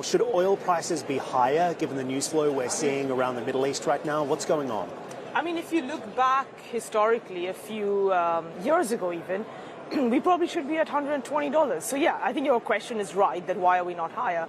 Should oil prices be higher given the news flow we're seeing around the Middle East right now? What's going on? I mean, if you look back historically, a few years ago even, we probably should be at $120. So yeah, I think your question is right, that why are we not higher?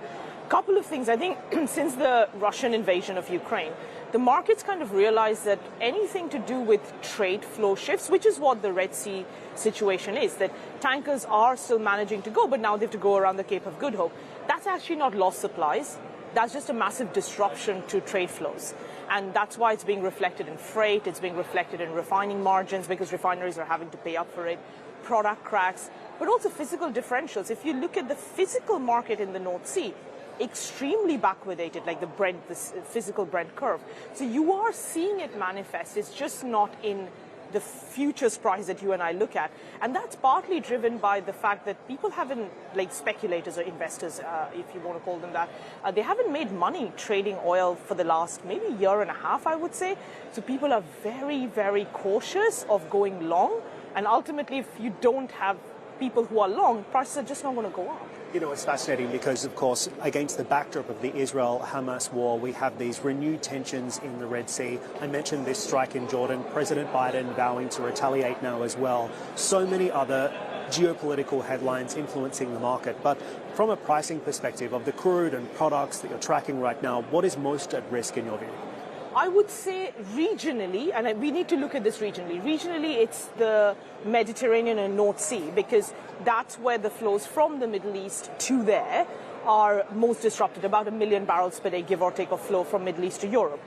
Couple of things. I think since the Russian invasion of Ukraine, the markets kind of realized that anything to do with trade flow shifts, which is what the Red Sea situation is, that tankers are still managing to go, but now they have to go around the Cape of Good Hope. That's actually not lost supplies. That's just a massive disruption to trade flows. And that's why it's being reflected in freight, it's being reflected in refining margins because refineries are having to pay up for it, product cracks, but also physical differentials. If you look at the physical market in the North Sea, extremely backwardated, like the Brent, this physical Brent curve. So you are seeing it manifest. It's just not in the futures price that you and I look at. And that's partly driven by the fact that people haven't, like speculators or investors, if you want to call them that, they haven't made money trading oil for the last maybe year and a half, I would say. So people are very, very cautious of going long. And ultimately, if you don't have people who are long, prices are just not going to go up. You know, it's fascinating because, of course, against the backdrop of the Israel-Hamas war, we have these renewed tensions in the Red Sea. I mentioned this strike in Jordan, President Biden vowing to retaliate now as well. So many other geopolitical headlines influencing the market. But from a pricing perspective of the crude and products that you're tracking right now, what is most at risk in your view? I would say regionally, and we need to look at this regionally. Regionally, it's the Mediterranean and North Sea, because that's where the flows from the Middle East to there are most disrupted, about 1 million barrels per day, give or take, of flow from Middle East to Europe.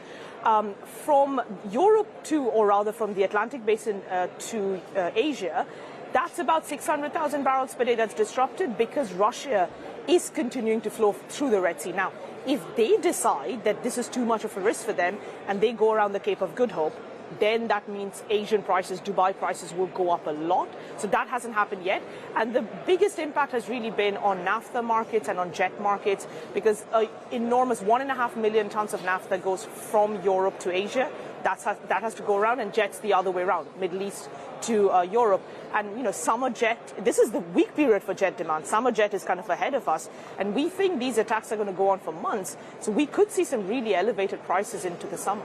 From Europe to, or rather from the Atlantic Basin to Asia, that's about 600,000 barrels per day that's disrupted because Russia is continuing to flow through the Red Sea. Now, if they decide that this is too much of a risk for them and they go around the Cape of Good Hope, then that means Asian prices, Dubai prices will go up a lot. So that hasn't happened yet. And the biggest impact has really been on naphtha markets and on jet markets, because an enormous 1.5 million tons of naphtha goes from Europe to Asia. That has to go around, and jet's the other way around, Middle East to Europe. And, you know, summer jet, this is the weak period for jet demand. Summer jet is kind of ahead of us. And we think these attacks are going to go on for months. So we could see some really elevated prices into the summer.